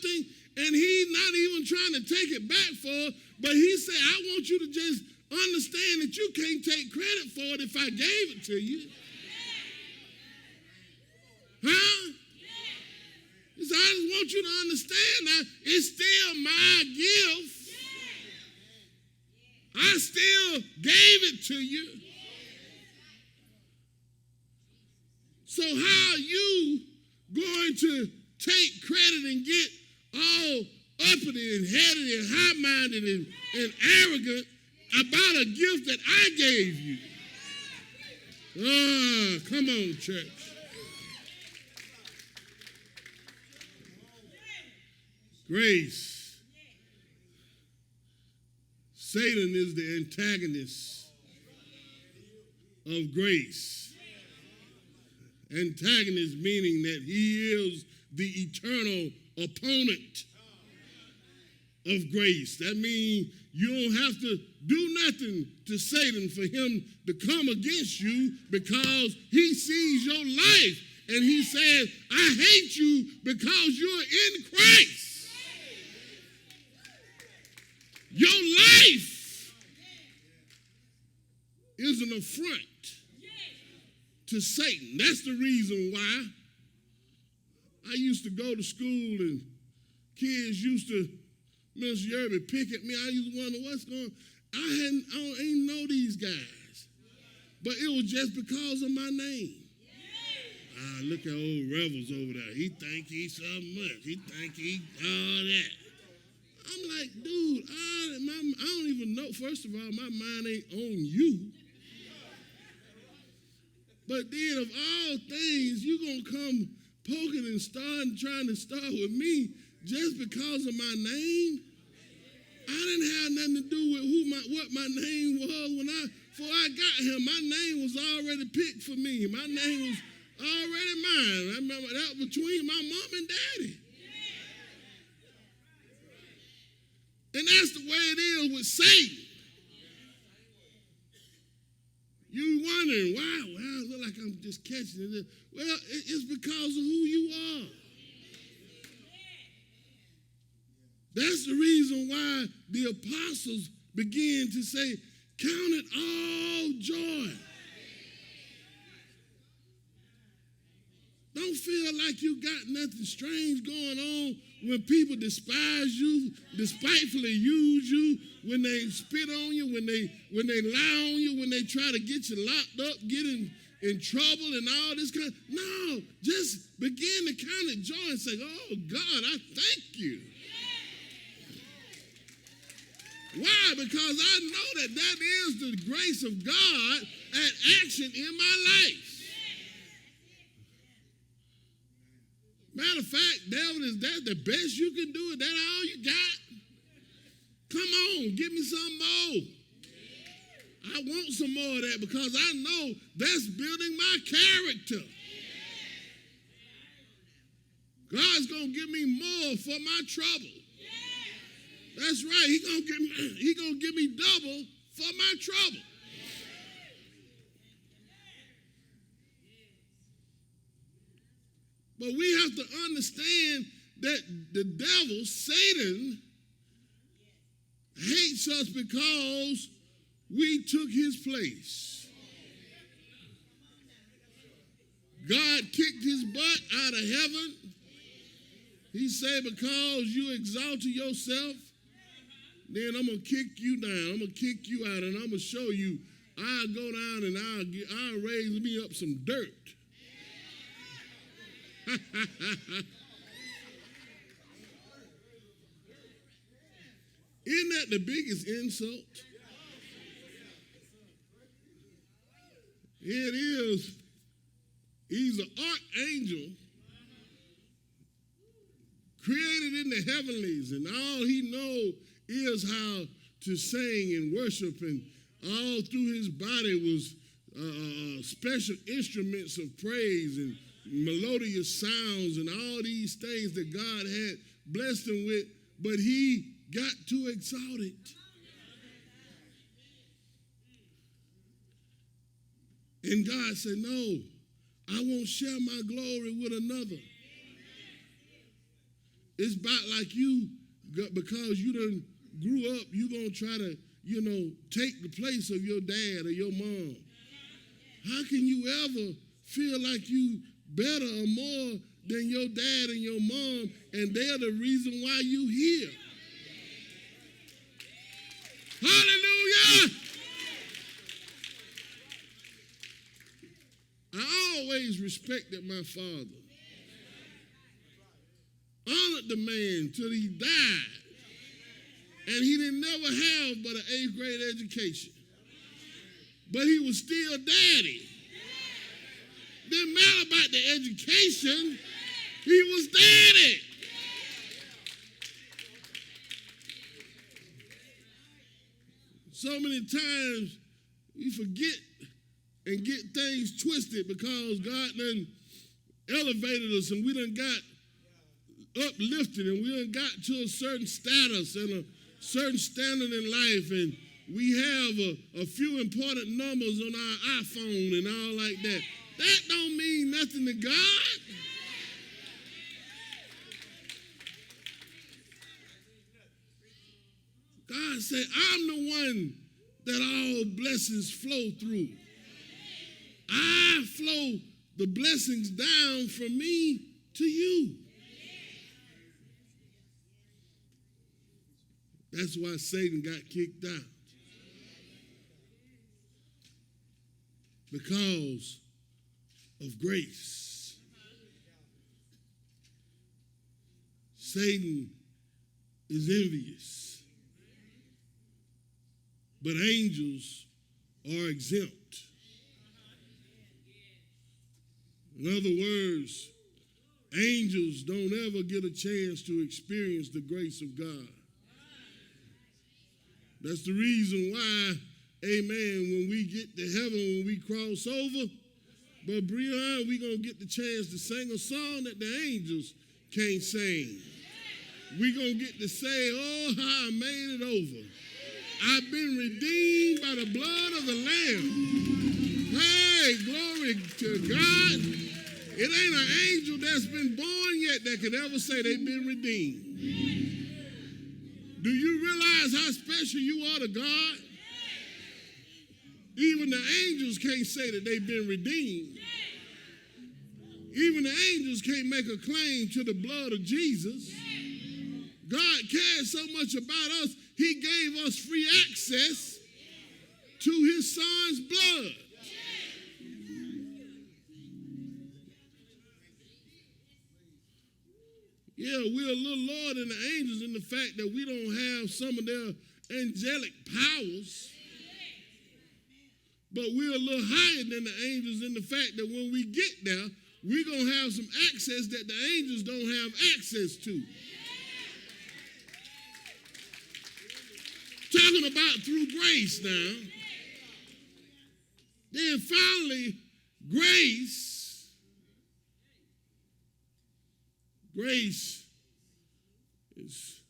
something and he's not even trying to take it back for her, but he said, I want you to just understand that you can't take credit for it if I gave it to you. Huh? He said, I just want you to understand that it's still my gift. I still gave it to you. So how are you going to take credit and get all uppity and heady and high-minded and arrogant about a gift that I gave you? Come on, church. Grace. Satan is the antagonist of grace. Antagonist meaning that he is the eternal opponent of grace. That means you don't have to do nothing to Satan for him to come against you, because he sees your life and he says, I hate you because you're in Christ. Your life is an affront to Satan. That's the reason why I used to go to school and kids used to, Mr. Yerby, pick at me. I used to wonder what's going on. I ain't know these guys. But it was just because of my name. Look at old Rebels over there. He think he's so much. He think he all that. I'm like, dude, I don't even know. First of all, my mind ain't on you. But then of all things, you going to come poking and trying to start with me just because of my name? I didn't have nothing to do with what my name was before I got here. My name was already picked for me. My name was already mine. I remember that was between my mom and daddy. And that's the way it is with Satan. You wondering, wow, it look like I'm just catching it. Well, it's because of who you are. That's the reason why the apostles began to say, count it all joy. Don't feel like you got nothing strange going on when people despise you, despitefully use you, when they spit on you, when they lie on you, when they try to get you locked up, get in trouble and all this kind of. No, just begin to count it joy and say, oh, God, I thank you. Why? Because I know that is the grace of God at action in my life. Matter of fact, devil, is that the best you can do? Is that all you got? Come on, give me some more. I want some more of that because I know that's building my character. God's going to give me more for my trouble. That's right. He gonna give me double for my trouble. But we have to understand that the devil, Satan, hates us because we took his place. God kicked his butt out of heaven. He said, because you exalted yourself, then I'm going to kick you down. I'm going to kick you out, and I'm going to show you I'll go down and I'll raise me up some dirt. Isn't that the biggest insult? It is. He's an archangel created in the heavenlies, and all he knows is how to sing and worship, and all through his body was special instruments of praise and melodious sounds and all these things that God had blessed him with, but he got too exalted. And God said, no, I won't share my glory with another. It's about like you, because you done grew up, you going to try to, take the place of your dad or your mom. How can you ever feel like you better or more than your dad and your mom, and they're the reason why you here? Hallelujah! I always respected my father. Honored the man till he died. And he didn't never have but an 8th grade education. But he was still daddy. Didn't matter about the education. He was daddy. So many times we forget and get things twisted because God done elevated us and we done got uplifted and we done got to a certain status and a certain standard in life, and we have a few important numbers on our iPhone and all like that. That don't mean nothing to God. God said, I'm the one that all blessings flow through. I flow the blessings down from me to you. That's why Satan got kicked out. Because of grace. Satan is envious. But angels are exempt. In other words, angels don't ever get a chance to experience the grace of God. That's the reason why, amen, when we get to heaven, when we cross over, but Brian, we're going to get the chance to sing a song that the angels can't sing. We're going to get to say, oh, how I made it over. I've been redeemed by the blood of the Lamb. Hey, glory to God. It ain't an angel that's been born yet that could ever say they've been redeemed. Do you realize how special you are to God? Even the angels can't say that they've been redeemed. Even the angels can't make a claim to the blood of Jesus. God cares so much about us, he gave us free access to his son's blood. Yeah, we're a little lower than the angels in the fact that we don't have some of their angelic powers. But we're a little higher than the angels in the fact that when we get there, we're going to have some access that the angels don't have access to. Talking about through grace now. Then finally, grace is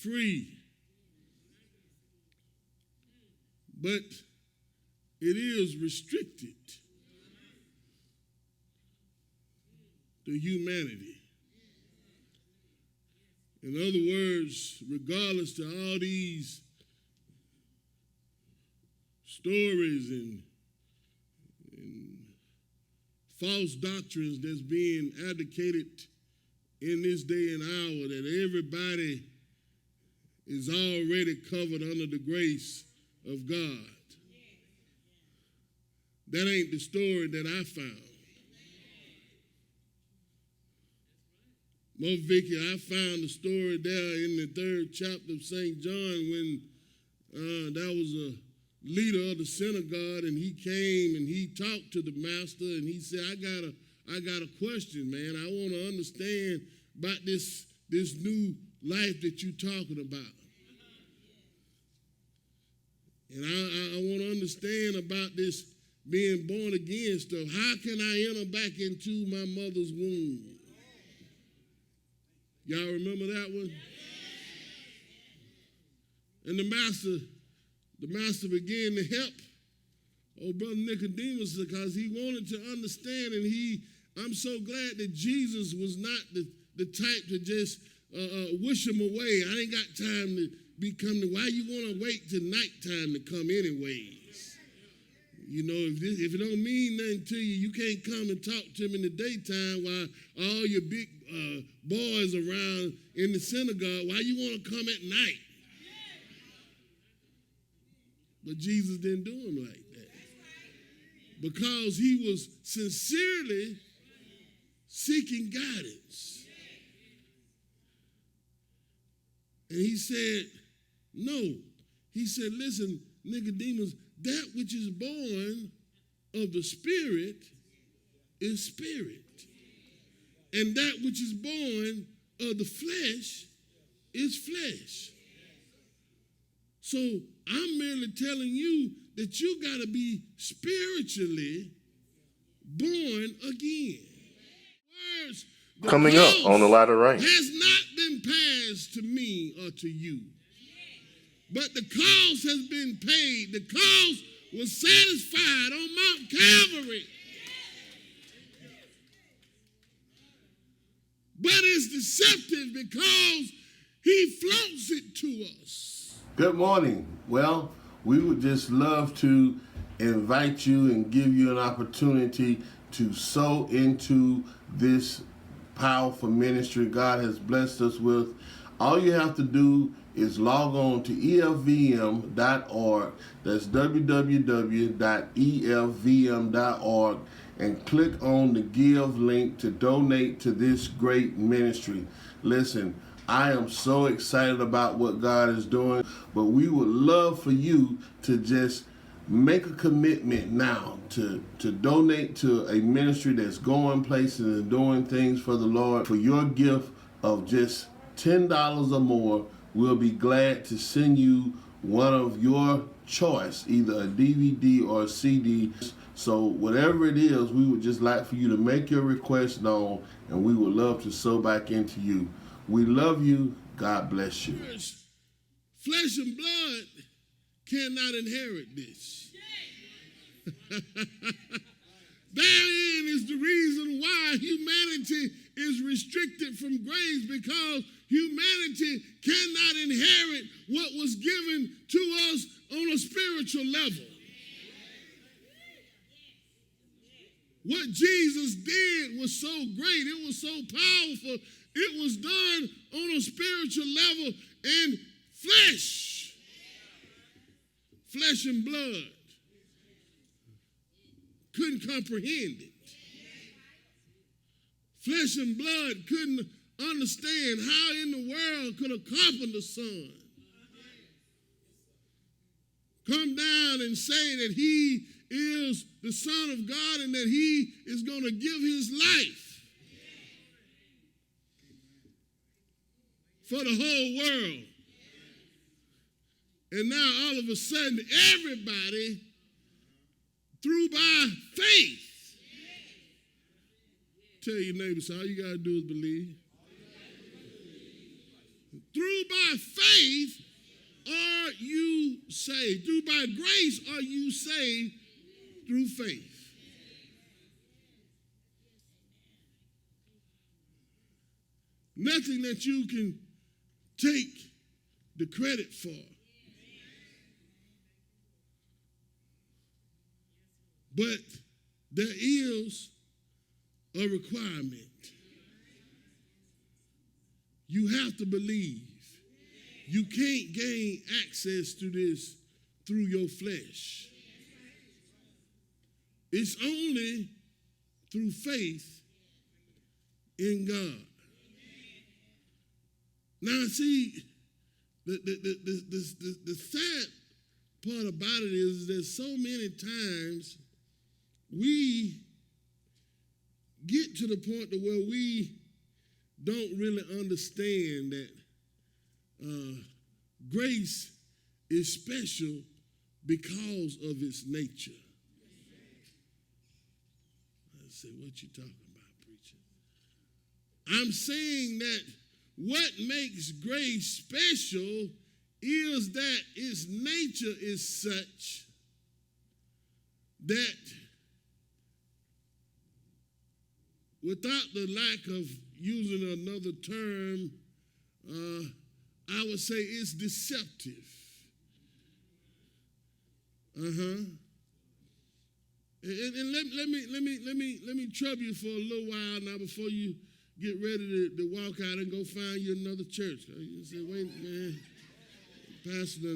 free. But it is restricted to humanity. In other words, regardless to all these stories and false doctrines that's being advocated in this day and hour, that everybody is already covered under the grace of God. That ain't the story that I found. Mo Vicky, I found the story there in the 3rd chapter of St. John when there was a leader of the synagogue and he came and he talked to the master and he said, I got a question, man. I want to understand about this new life that you're talking about. And I want to understand about this being born again stuff. How can I enter back into my mother's womb? Y'all remember that one? And the master began to help old brother Nicodemus because he wanted to understand, and I'm so glad that Jesus was not the type to just wish them away. I ain't got time to be coming. Why you want to wait till nighttime to come anyways? You know, if it don't mean nothing to you, you can't come and talk to them in the daytime while all your big boys around in the synagogue. Why you want to come at night? But Jesus didn't do him like that. Because he was sincerely seeking guidance. And he said, no. He said, listen, Nicodemus, that which is born of the Spirit is spirit. And that which is born of the flesh is flesh. So I'm merely telling you that you got to be spiritually born again. Words, Coming up on the latter rain. has not been passed to me or to you. But the cost has been paid. The cost was satisfied on Mount Calvary. But it's deceptive because he flaunts it to us. Good morning. Well, we would just love to invite you and give you an opportunity to sow into this powerful ministry God has blessed us with. All you have to do is log on to EFVM.org. That's www.EFVM.org, and click on the give link to donate to this great ministry. Listen, I am so excited about what God is doing, but we would love for you to just make a commitment now to donate to a ministry that's going places and doing things for the Lord. For your gift of just $10 or more, we'll be glad to send you one of your choice, either a DVD or a CD. So whatever it is, we would just like for you to make your request known, and we would love to sow back into you. We love you. God bless you. Flesh and blood cannot inherit this. Therein is the reason why humanity is restricted from grace, because humanity cannot inherit what was given to us on a spiritual level. What Jesus did was so great. It was so powerful. It was done on a spiritual level, and flesh and blood couldn't comprehend it. Flesh and blood couldn't understand how in the world could a carpenter's son come down and say that he is the Son of God and that he is going to give his life for the whole world. And now all of a sudden everybody, through by faith, tell your neighbor, so all you got to do is believe. Through by faith are you saved. Through by grace are you saved through faith. Nothing that you can take the credit for. But there is a requirement. You have to believe. You can't gain access to this through your flesh. It's only through faith in God. Now, see, the sad part about it is that so many times we get to the point to where we don't really understand that grace is special because of its nature. I say, what you talking about, preacher? I'm saying that what makes grace special is that its nature is such that without the lack of using another term, I would say it's deceptive. And let me trouble you for a little while now before you get ready to walk out and go find you another church. You say, wait, man, Pastor,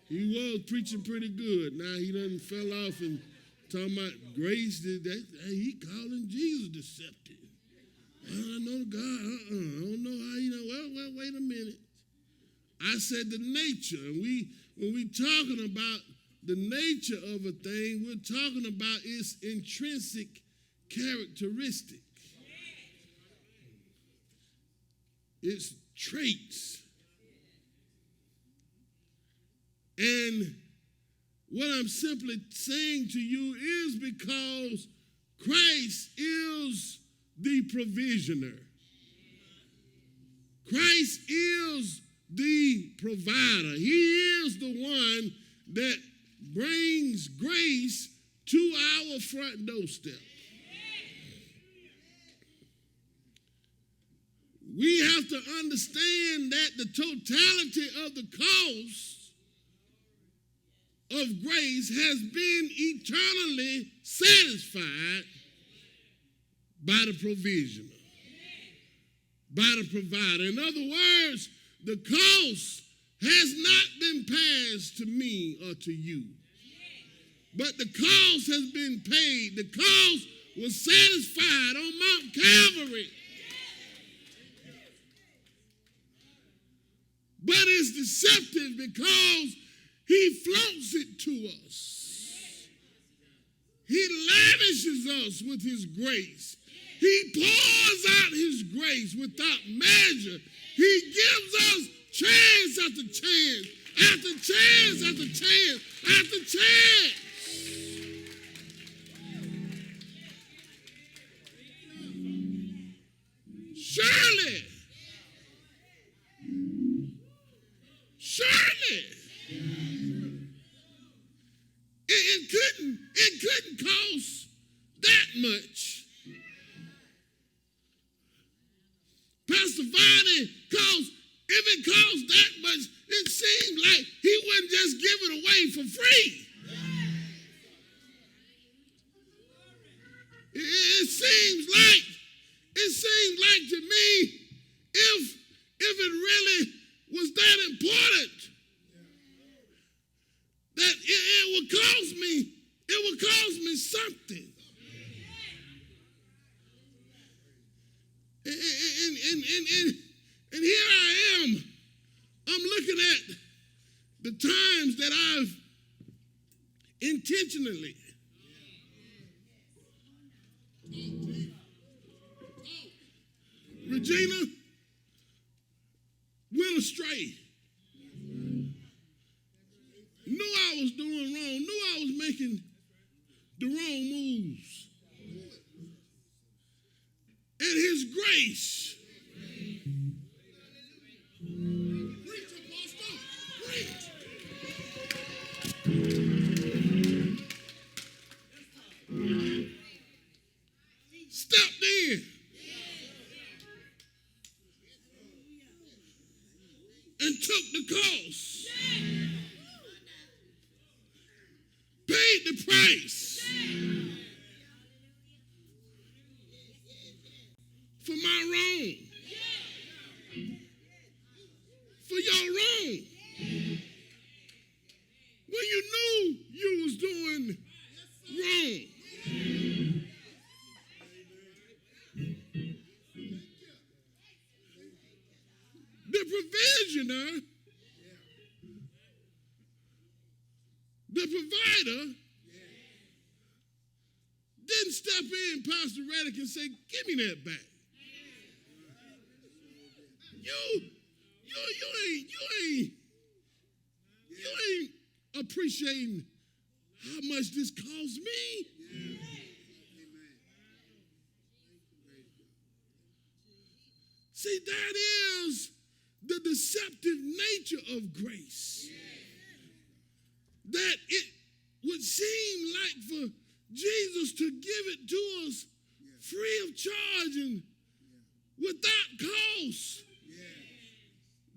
he was preaching pretty good. Now he done fell off and talking about grace. He calling Jesus deceptive. I don't know God. I don't know how you know. Well, wait a minute. I said the nature. And when we talking about the nature of a thing, we're talking about its intrinsic characteristic. Its traits. And what I'm simply saying to you is because Christ is the provisioner. Christ is the provider. He is the one that brings grace to our front doorstep. We have to understand that the totality of the cost of grace has been eternally satisfied by the provisioner, by the provider. In other words, the cost has not been passed to me or to you, but the cost has been paid. The cost was satisfied on Mount Calvary. But it's deceptive because he flaunts it to us. He lavishes us with his grace. He pours out his grace without measure. He gives us chance after chance, after chance after chance, after chance. Surely, it couldn't cost that much. Pastor Viney if it costs that much, it seems like he wouldn't just give it away for free. It seems like to me, if it really was that important, that it would cost me something. And here I am. I'm looking at the times that I've intentionally Regina went astray. Knew I was doing wrong. Knew I was making the wrong moves. And his grace. Stepped in. And took the cost. Paid the price. For my wrong. For your wrong. When you knew you was doing wrong. The provisioner, the provider, didn't step in, Pastor Reddick, and say, give me that back. You ain't appreciating how much this cost me. See, that is the deceptive nature of grace. That it would seem like for Jesus to give it to us free of charge and without cause,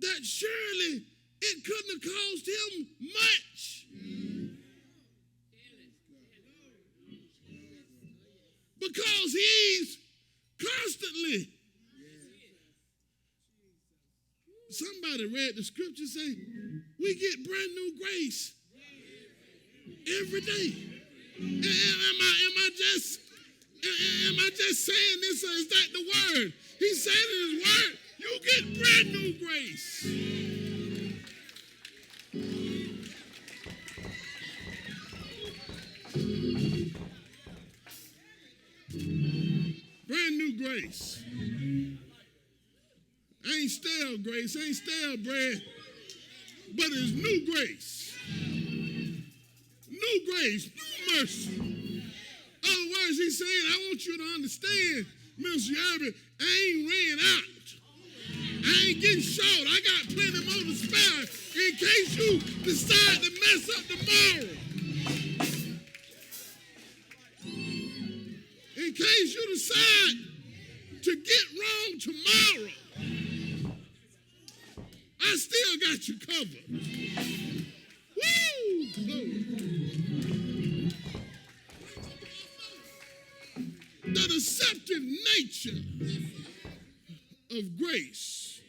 that surely it couldn't have caused him much. Because he's constantly. Somebody read the scripture, say, we get brand new grace every day. Am I just saying this, or is that the word? He said in his word, you get brand new grace. Brand new grace. Ain't stale grace, ain't stale bread, but it's new grace. New grace, new mercy. Other words, he's saying, I want you to understand, Mr. Yerby, I ain't ran out. I ain't getting short. I got plenty more to spare in case you decide to mess up tomorrow. In case you decide to get wrong tomorrow, I still got you covered. Woo! Glory. The deceptive nature of grace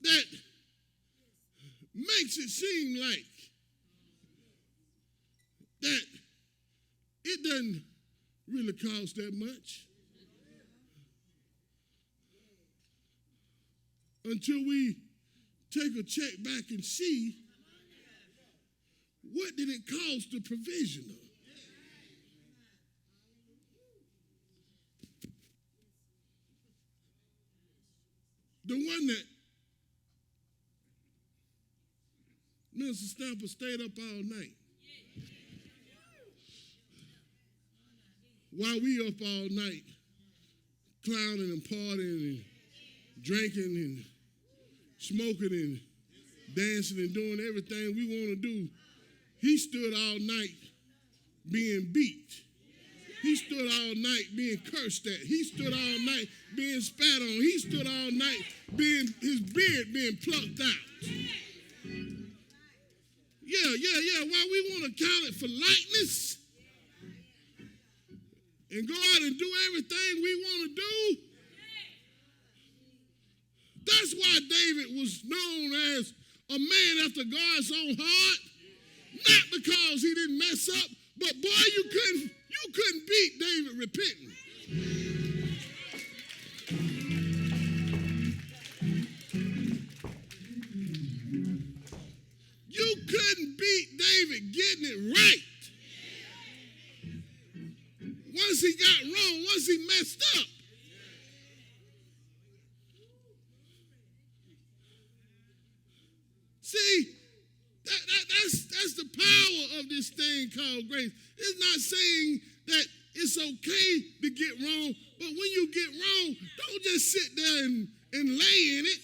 that makes it seem like that it doesn't really cost that much until we take a check back and see what did it cost the provision of. The one that Mr. Stamper stayed up all night. While we up all night clowning and partying and drinking and smoking and dancing and doing everything we want to do, he stood all night being beat. He stood all night being cursed at. He stood all night being spat on. He stood all night his beard being plucked out. Yeah. Why we want to count it for lightness and go out and do everything we want to do. That's why David was known as a man after God's own heart. Not because he didn't mess up, but boy, you couldn't beat David repenting. You couldn't beat David getting it right. Once he got wrong, once he messed up. See, that's the power of this thing called grace. It's not saying that it's okay to get wrong, but when you get wrong, don't just sit there and lay in it.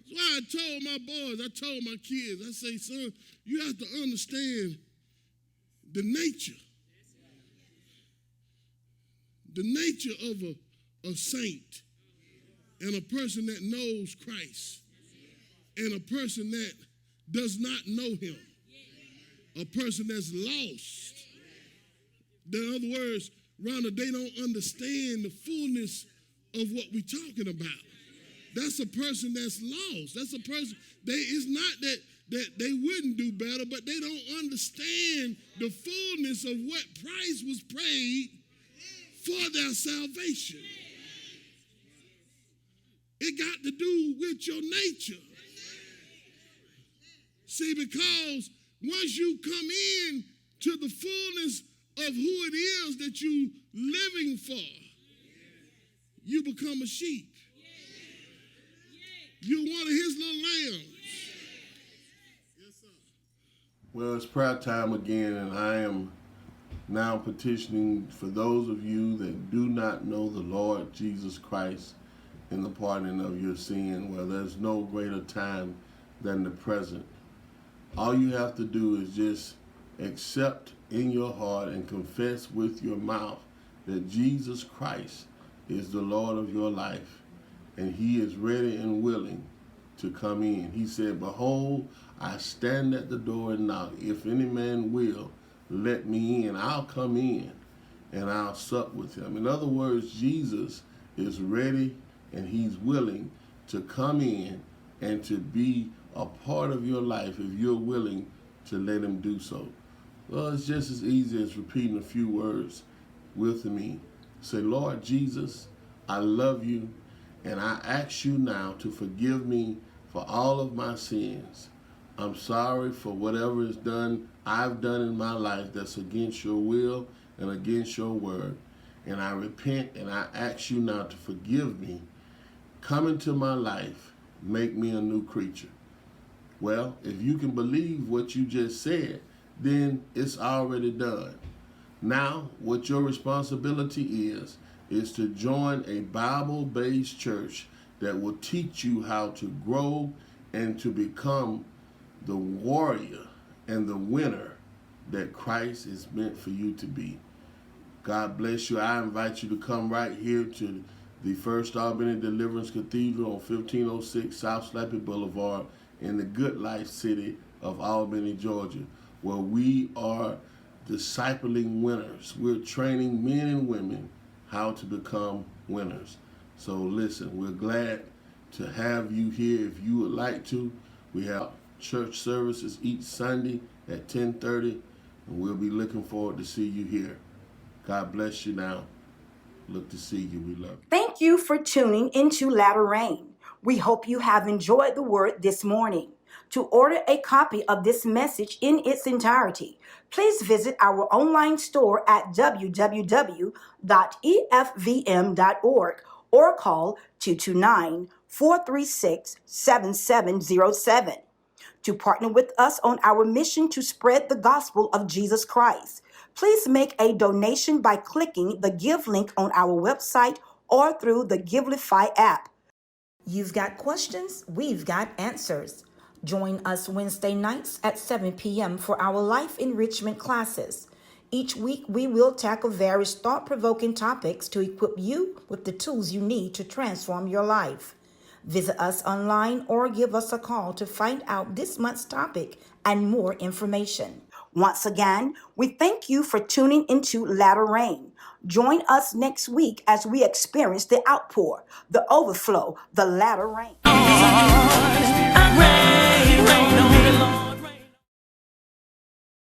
That's why I told my boys, I told my kids, I say, son, you have to understand the nature of a saint and a person that knows Christ and a person that does not know him, a person that's lost. In other words, Rhonda, they don't understand the fullness of what we're talking about. That's a person that's lost. That's a person, it's not that they wouldn't do better, but they don't understand the fullness of what price was paid for their salvation. It got to do with your nature. See, because once you come in to the fullness of who it is that you're living for, you become a sheep. You're one of his little lambs. Well, it's prayer time again, and I am now petitioning for those of you that do not know the Lord Jesus Christ in the pardoning of your sin. Well, there's no greater time than the present. All you have to do is just accept in your heart and confess with your mouth that Jesus Christ is the Lord of your life, and he is ready and willing to come in. He said, behold, I stand at the door and knock. If any man will, let me in. I'll come in and I'll sup with him. In other words, Jesus is ready and he's willing to come in and to be a part of your life if you're willing to let him do so. Well, it's just as easy as repeating a few words with me. Say, Lord Jesus, I love you, and I ask you now to forgive me for all of my sins. I'm sorry for whatever I've done in my life that's against your will and against your word. And I repent and I ask you now to forgive me. Come into my life, make me a new creature. Well, if you can believe what you just said, then it's already done. Now, what your responsibility is to join a Bible-based church that will teach you how to grow and to become the warrior and the winner that Christ is meant for you to be. God bless you. I invite you to come right here to the First Albany Deliverance Cathedral on 1506 South Slappy Boulevard in the Good Life city of Albany, Georgia, where we are discipling winners. We're training men and women how to become winners. So listen, we're glad to have you here if you would like to. We have church services each Sunday at 10:30, and we'll be looking forward to see you here. God bless you now. Look to see you. We love you. Thank you for tuning into Latter Rain. We hope you have enjoyed the word this morning. To order a copy of this message in its entirety, please visit our online store at www.efvm.org or call 229-436-7707. To partner with us on our mission to spread the gospel of Jesus Christ, please make a donation by clicking the Give link on our website or through the Givelify app. You've got questions, we've got answers. Join us Wednesday nights at 7 p.m. for our life enrichment classes. Each week, we will tackle various thought-provoking topics to equip you with the tools you need to transform your life. Visit us online or give us a call to find out this month's topic and more information. Once again, we thank you for tuning into Latter Rain. Join us next week as we experience the outpour, the overflow, the latter rain. Rain on me, Lord.